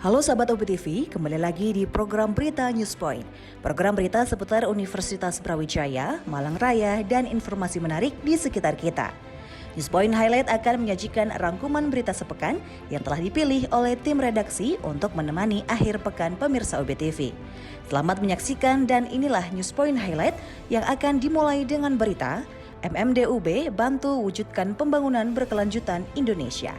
Halo sahabat UB kembali lagi di program Berita Newspoint. Program berita seputar Universitas Brawijaya, Malang Raya, dan informasi menarik di sekitar kita. Newspoint Highlight akan menyajikan rangkuman berita sepekan yang telah dipilih oleh tim redaksi untuk menemani akhir pekan pemirsa UB. Selamat menyaksikan dan inilah Newspoint Highlight yang akan dimulai dengan berita MMD UB bantu wujudkan pembangunan berkelanjutan Indonesia.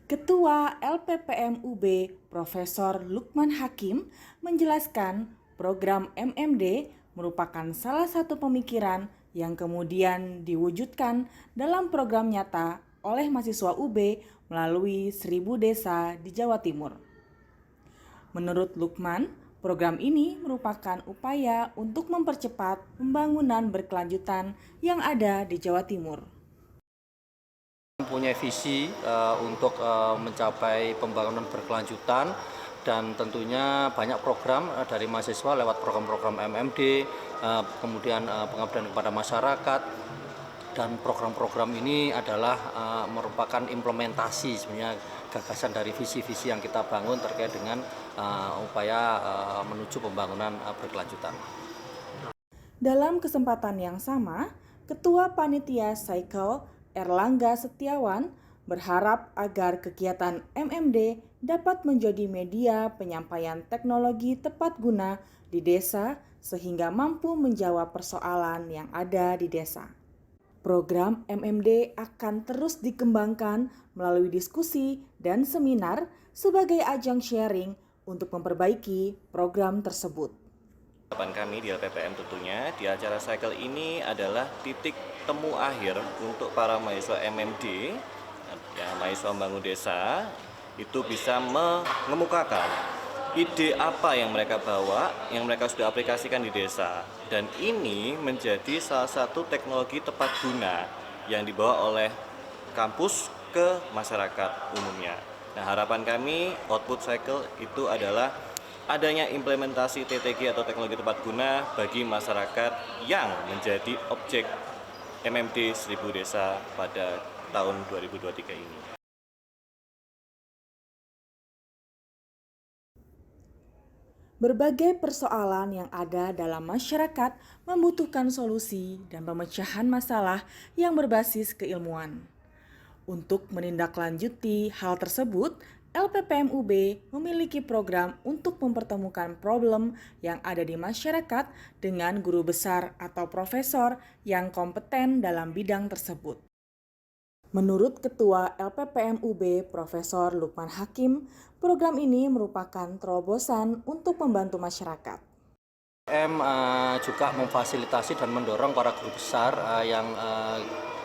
Ketua LPPM UB Profesor Lukman Hakim menjelaskan program MMD merupakan salah satu pemikiran yang kemudian diwujudkan dalam program nyata oleh mahasiswa UB melalui 1000 desa di Jawa Timur. Menurut Lukman, program ini merupakan upaya untuk mempercepat pembangunan berkelanjutan yang ada di Jawa Timur. Mempunyai visi untuk mencapai pembangunan berkelanjutan dan tentunya banyak program dari mahasiswa lewat program-program MMD, kemudian pengabdian kepada masyarakat, dan program-program ini adalah merupakan implementasi sebenarnya gagasan dari visi-visi yang kita bangun terkait dengan upaya menuju pembangunan berkelanjutan. Dalam kesempatan yang sama, Ketua Panitia Cycle Erlangga Setiawan berharap agar kegiatan MMD dapat menjadi media penyampaian teknologi tepat guna di desa sehingga mampu menjawab persoalan yang ada di desa. Program MMD akan terus dikembangkan melalui diskusi dan seminar sebagai ajang sharing untuk memperbaiki program tersebut. Harapan kami di LPPM tentunya di acara cycle ini adalah titik temu akhir untuk para mahasiswa MMD, ya, mahasiswa membangun desa, itu bisa mengemukakan ide apa yang mereka bawa, yang mereka sudah aplikasikan di desa. Dan ini menjadi salah satu teknologi tepat guna yang dibawa oleh kampus ke masyarakat umumnya. Nah, harapan kami output cycle itu adalah adanya implementasi TTG atau teknologi tepat guna bagi masyarakat yang menjadi objek MMD 1000 desa pada tahun 2023 ini. Berbagai persoalan yang ada dalam masyarakat membutuhkan solusi dan pemecahan masalah yang berbasis keilmuan. Untuk menindaklanjuti hal tersebut, LPPM UB memiliki program untuk mempertemukan problem yang ada di masyarakat dengan guru besar atau profesor yang kompeten dalam bidang tersebut. Menurut Ketua LPPM UB Profesor Lukman Hakim, program ini merupakan terobosan untuk membantu masyarakat. Juga memfasilitasi dan mendorong para guru besar yang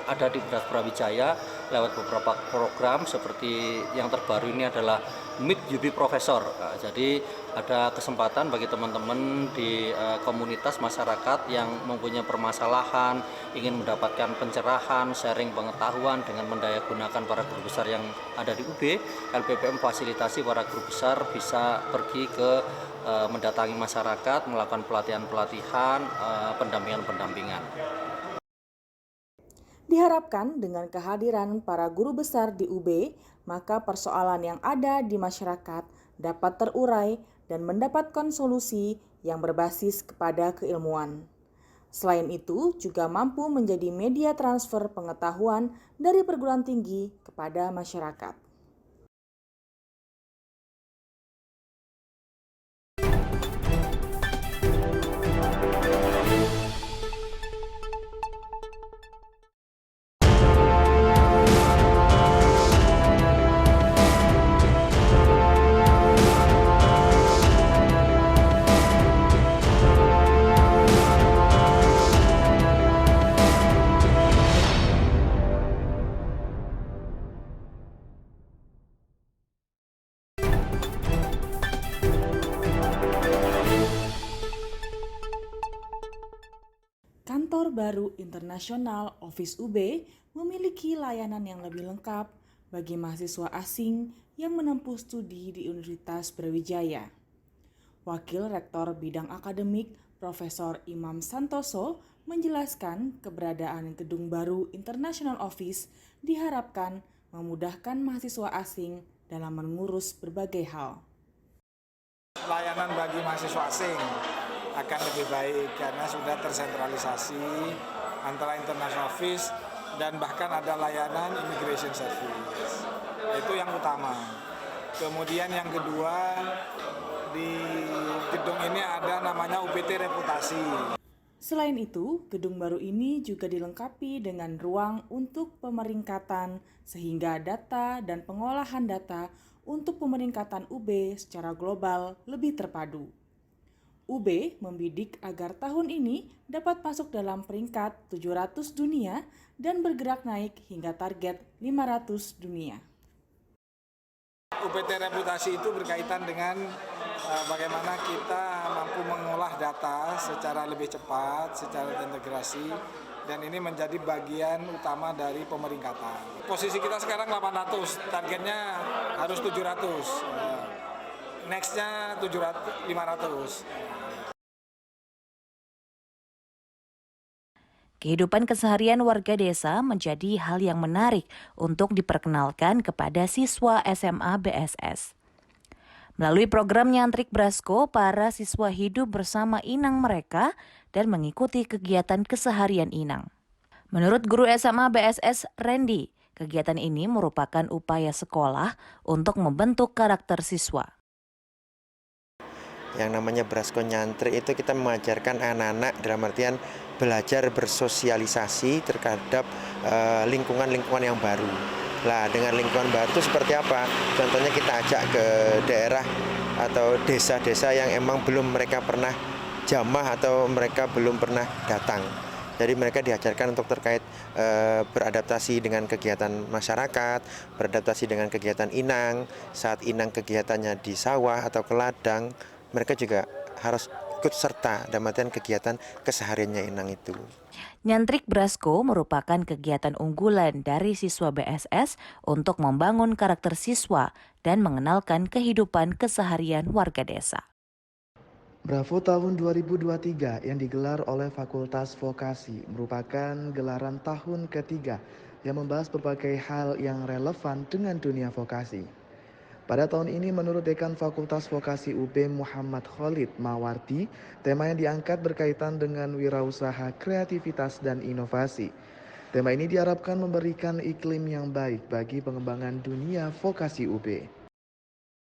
ada di Brawijaya lewat beberapa program seperti yang terbaru ini adalah Meet UB Professor. Jadi ada kesempatan bagi teman-teman di komunitas masyarakat yang mempunyai permasalahan, ingin mendapatkan pencerahan, sharing pengetahuan dengan mendayagunakan para guru besar yang ada di UB. LPPM fasilitasi para guru besar bisa pergi ke mendatangi masyarakat, melakukan pelatihan-pelatihan, pendampingan-pendampingan. Diharapkan dengan kehadiran para guru besar di UB, maka persoalan yang ada di masyarakat dapat terurai dan mendapatkan solusi yang berbasis kepada keilmuan. Selain itu, juga mampu menjadi media transfer pengetahuan dari perguruan tinggi kepada masyarakat. Kantor baru International Office UB memiliki layanan yang lebih lengkap bagi mahasiswa asing yang menempuh studi di Universitas Brawijaya. Wakil Rektor Bidang Akademik Profesor Imam Santoso menjelaskan keberadaan gedung baru International Office diharapkan memudahkan mahasiswa asing dalam mengurus berbagai hal. Layanan bagi mahasiswa asing akan lebih baik karena sudah tersentralisasi antara International Office dan bahkan ada layanan Immigration Service. Itu yang utama. Kemudian yang kedua, di gedung ini ada namanya UPT Reputasi. Selain itu, gedung baru ini juga dilengkapi dengan ruang untuk pemeringkatan sehingga data dan pengolahan data untuk pemeringkatan UB secara global lebih terpadu. UB membidik agar tahun ini dapat masuk dalam peringkat 700 dunia dan bergerak naik hingga target 500 dunia. UPT Reputasi itu berkaitan dengan bagaimana kita mampu mengolah data secara lebih cepat, secara terintegrasi, dan ini menjadi bagian utama dari pemeringkatan. Posisi kita sekarang 800, targetnya harus 700, nextnya 500. Kehidupan keseharian warga desa menjadi hal yang menarik untuk diperkenalkan kepada siswa SMA BSS. Melalui program Nyantrik Brasko, para siswa hidup bersama inang mereka dan mengikuti kegiatan keseharian inang. Menurut guru SMA BSS Randy, kegiatan ini merupakan upaya sekolah untuk membentuk karakter siswa. Yang namanya Brasko Nyantrik itu kita mengajarkan anak-anak dalam artian belajar bersosialisasi terhadap lingkungan-lingkungan yang baru. Nah, dengan lingkungan baru itu seperti apa? Contohnya kita ajak ke daerah atau desa-desa yang emang belum mereka pernah jamah atau mereka belum pernah datang. Jadi mereka diajarkan untuk terkait beradaptasi dengan kegiatan masyarakat, beradaptasi dengan kegiatan inang, saat inang kegiatannya di sawah atau ke ladang, mereka juga harus ikut serta dalam artian kegiatan kesehariannya inang itu. Nyantrik Brasko merupakan kegiatan unggulan dari siswa BSS untuk membangun karakter siswa dan mengenalkan kehidupan keseharian warga desa. Bravo tahun 2023 yang digelar oleh Fakultas Vokasi merupakan gelaran tahun ketiga yang membahas berbagai hal yang relevan dengan dunia vokasi. Pada tahun ini menurut Dekan Fakultas Vokasi UB Muhammad Khalid Mawardi, tema yang diangkat berkaitan dengan wirausaha, kreativitas, dan inovasi. Tema ini diharapkan memberikan iklim yang baik bagi pengembangan dunia vokasi UB.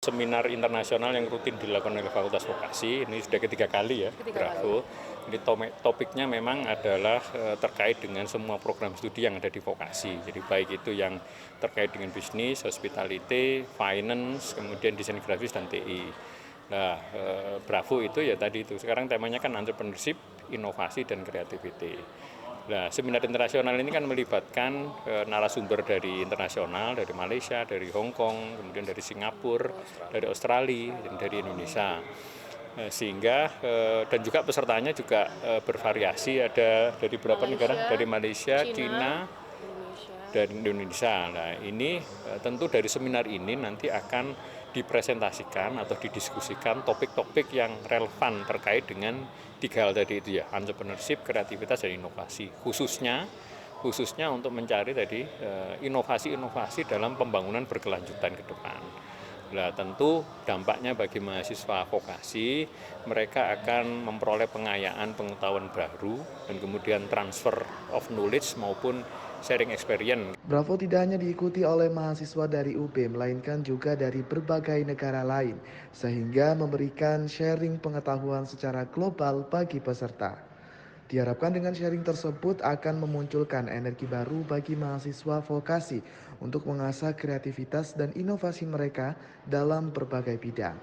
Seminar internasional yang rutin dilakukan oleh Fakultas Vokasi, ini sudah ketiga kali ya, Bravo. Jadi topiknya memang adalah terkait dengan semua program studi yang ada di vokasi. Jadi baik itu yang terkait dengan bisnis, hospitality, finance, kemudian desain grafis dan TI. Nah, Bravo itu ya tadi itu. Sekarang temanya kan entrepreneurship, inovasi dan creativity. Nah, seminar internasional ini kan melibatkan narasumber dari internasional, dari Malaysia, dari Hong Kong, kemudian dari Singapura, dari Australia, dan dari Indonesia. Sehingga dan juga pesertanya juga bervariasi, ada dari beberapa negara, dari Malaysia, China, dan Indonesia. Nah, ini tentu dari seminar ini nanti akan dipresentasikan atau didiskusikan topik-topik yang relevan terkait dengan tiga hal tadi itu ya, entrepreneurship, kreativitas, dan inovasi. Khususnya untuk mencari tadi inovasi-inovasi dalam pembangunan berkelanjutan ke depan. Nah, tentu dampaknya bagi mahasiswa vokasi, mereka akan memperoleh pengayaan pengetahuan baru dan kemudian transfer of knowledge maupun sharing experience. Bravo tidak hanya diikuti oleh mahasiswa dari UB, melainkan juga dari berbagai negara lain, sehingga memberikan sharing pengetahuan secara global bagi peserta. Diharapkan dengan sharing tersebut akan memunculkan energi baru bagi mahasiswa vokasi untuk mengasah kreativitas dan inovasi mereka dalam berbagai bidang.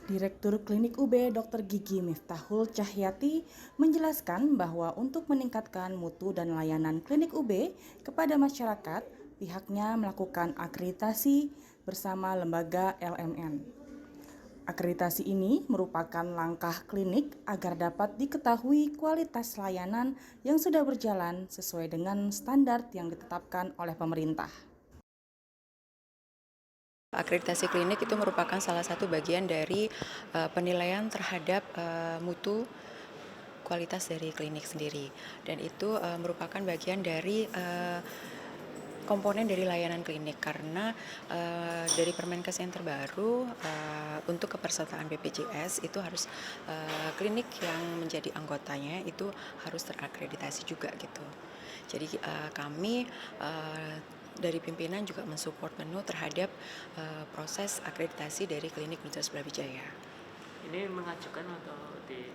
Direktur Klinik UB Dr. Gigi Miftahul Cahyati menjelaskan bahwa untuk meningkatkan mutu dan layanan Klinik UB kepada masyarakat, pihaknya melakukan akreditasi bersama lembaga LMN. Akreditasi ini merupakan langkah klinik agar dapat diketahui kualitas layanan yang sudah berjalan sesuai dengan standar yang ditetapkan oleh pemerintah. Akreditasi klinik itu merupakan salah satu bagian dari penilaian terhadap mutu kualitas dari klinik sendiri, dan itu merupakan bagian dari komponen dari layanan klinik karena dari Permenkes yang terbaru untuk kepesertaan BPJS itu harus klinik yang menjadi anggotanya itu harus terakreditasi juga gitu. Jadi kami dari pimpinan juga mensupport penuh terhadap proses akreditasi dari klinik Universitas Brawijaya. Ini mengajukan atau dari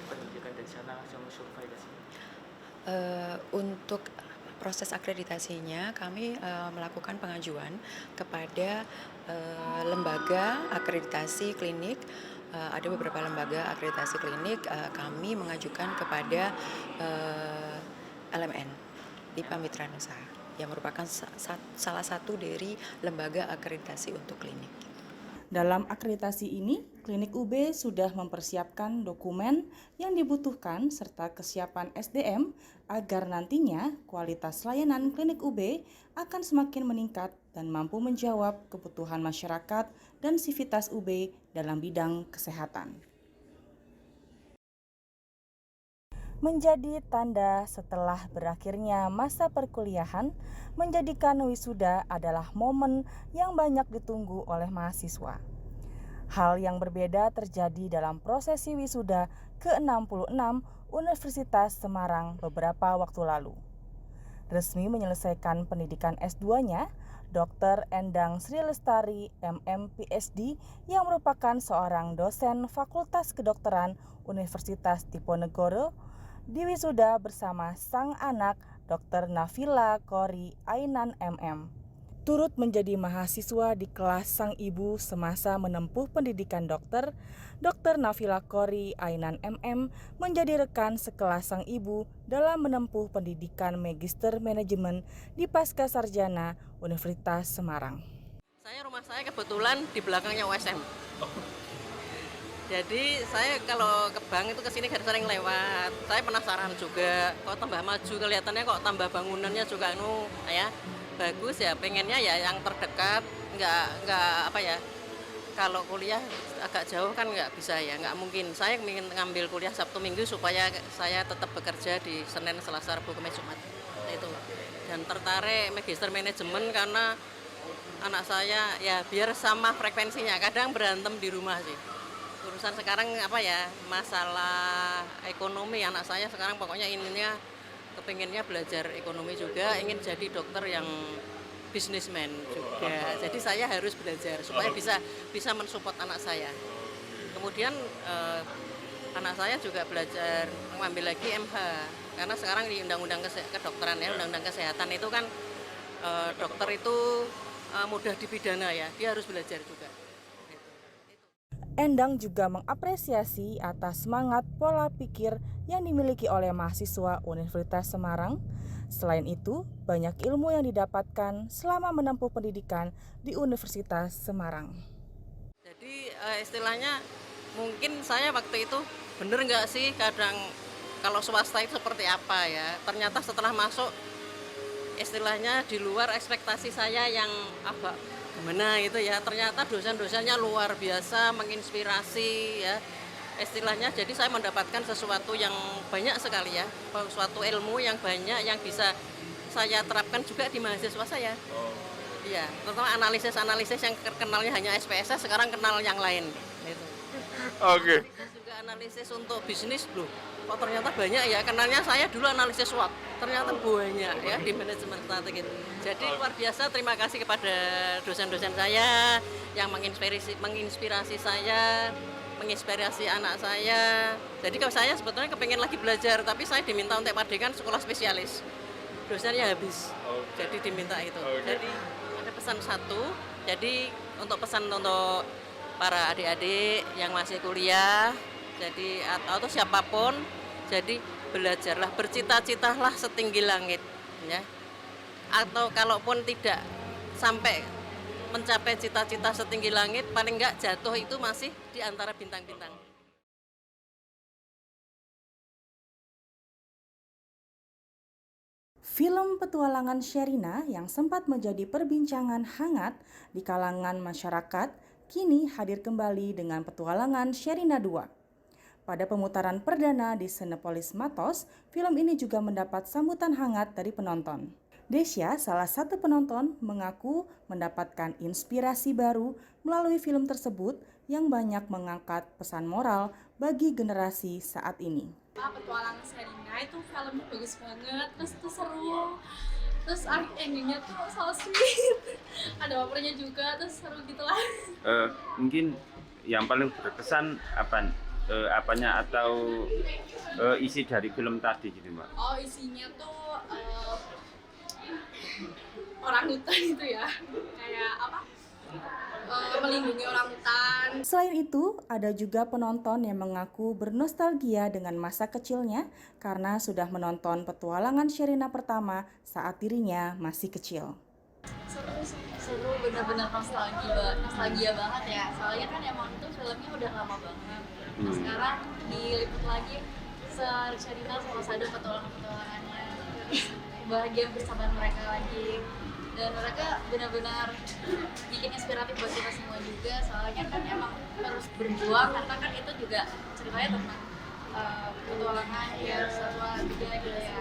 penunjukan dari sana langsung survei ke sini? Untuk proses akreditasinya kami melakukan pengajuan kepada lembaga akreditasi klinik. Ada beberapa lembaga akreditasi klinik, kami mengajukan kepada LMN, Dipa Mitra Nusa, yang merupakan salah satu dari lembaga akreditasi untuk klinik. Dalam akreditasi ini, Klinik UB sudah mempersiapkan dokumen yang dibutuhkan serta kesiapan SDM agar nantinya kualitas layanan Klinik UB akan semakin meningkat dan mampu menjawab kebutuhan masyarakat dan sivitas UB dalam bidang kesehatan. Menjadi tanda setelah berakhirnya masa perkuliahan, menjadikan wisuda adalah momen yang banyak ditunggu oleh mahasiswa. Hal yang berbeda terjadi dalam prosesi wisuda ke-66 Universitas Semarang beberapa waktu lalu. Resmi menyelesaikan pendidikan S2-nya, Dr. Endang Sri Lestari, MM PhD, yang merupakan seorang dosen Fakultas Kedokteran Universitas Diponegoro, diwisuda bersama sang anak Dr. Nafila Kori Ainan MM. Turut menjadi mahasiswa di kelas sang ibu semasa menempuh pendidikan dokter, Dr. Nafila Kori Ainan MM menjadi rekan sekelas sang ibu dalam menempuh pendidikan Magister Manajemen di Pascasarjana Universitas Semarang. Rumah saya kebetulan di belakangnya USM. Jadi saya kalau ke bank itu kesini sering lewat. Saya penasaran juga, kok tambah maju kelihatannya, kok tambah bangunannya juga ya bagus ya. Pengennya ya yang terdekat, nggak apa ya. Kalau kuliah agak jauh kan nggak bisa ya, nggak mungkin. Saya ingin ngambil kuliah Sabtu Minggu supaya saya tetap bekerja di Senin, Selasa, Rabu, Kamis, Jumat. Itu. Dan tertarik Magister Manajemen karena anak saya ya biar sama frekuensinya. Kadang berantem di rumah sih. Urusan sekarang apa ya, masalah ekonomi anak saya sekarang pokoknya ininya kepinginnya belajar ekonomi juga, ingin jadi dokter yang bisnismen juga. Jadi saya harus belajar supaya bisa mensupport anak saya. Kemudian anak saya juga belajar mengambil lagi MH karena sekarang di Undang-Undang Kedokteran ya, Undang-Undang Kesehatan itu kan dokter itu mudah dipidana ya, dia harus belajar juga. Endang juga mengapresiasi atas semangat pola pikir yang dimiliki oleh mahasiswa Universitas Semarang. Selain itu, banyak ilmu yang didapatkan selama menempuh pendidikan di Universitas Semarang. Jadi istilahnya mungkin saya waktu itu bener nggak sih kadang kalau swasta itu seperti apa ya. Ternyata setelah masuk istilahnya di luar ekspektasi saya yang agak gimana itu ya, ternyata dosen-dosennya luar biasa, menginspirasi ya istilahnya. Jadi saya mendapatkan sesuatu yang banyak sekali ya, suatu ilmu yang banyak yang bisa saya terapkan juga di mahasiswa saya. Iya, terutama analisis yang kenalnya hanya SPSS, sekarang kenal yang lain gitu. Oke. Juga analisis untuk bisnis loh. Kok ternyata banyak ya, kenalnya saya dulu analisis SWOT, ternyata banyak ya di manajemen strategi. Jadi luar biasa, terima kasih kepada dosen-dosen saya yang menginspirasi saya, menginspirasi anak saya. Jadi kalau saya sebetulnya kepengen lagi belajar, tapi saya diminta untuk padekan sekolah spesialis. Dosennya habis, jadi diminta itu. Jadi ada pesan satu, jadi untuk pesan untuk para adik-adik yang masih kuliah, jadi atau siapapun, jadi belajarlah, bercita-citalah setinggi langit, ya. Atau kalaupun tidak sampai mencapai cita-cita setinggi langit, paling enggak jatuh itu masih di antara bintang-bintang. Film petualangan Sherina yang sempat menjadi perbincangan hangat di kalangan masyarakat kini hadir kembali dengan petualangan Sherina 2. Pada pemutaran perdana di Cinepolis Matos, film ini juga mendapat sambutan hangat dari penonton. Desya, salah satu penonton, mengaku mendapatkan inspirasi baru melalui film tersebut yang banyak mengangkat pesan moral bagi generasi saat ini. Petualangan Sherina itu filmnya bagus banget, terus itu seru, terus endingnya tuh so sweet, ada bapernya juga, terus seru gitulah. Mungkin yang paling berkesan apanya atau isi dari film tadi gitu Mbak? Oh, isinya tuh orang hutan itu ya, kayak apa? Melindungi orang hutan. Selain itu, ada juga penonton yang mengaku bernostalgia dengan masa kecilnya karena sudah menonton petualangan Sherina pertama saat dirinya masih kecil. Seru, benar-benar nostalgia banget ya. Soalnya kan emang itu filmnya udah lama banget. Nah, sekarang diliput lagi Sherina sama Sado petualangannya, bahagia bersama mereka lagi. Dan mereka benar-benar bikin inspiratif buat kita semua juga, soalnya kan emang terus berjuang karena kan itu juga ceritanya tentang petualangan ya, satwa juga gitu ya.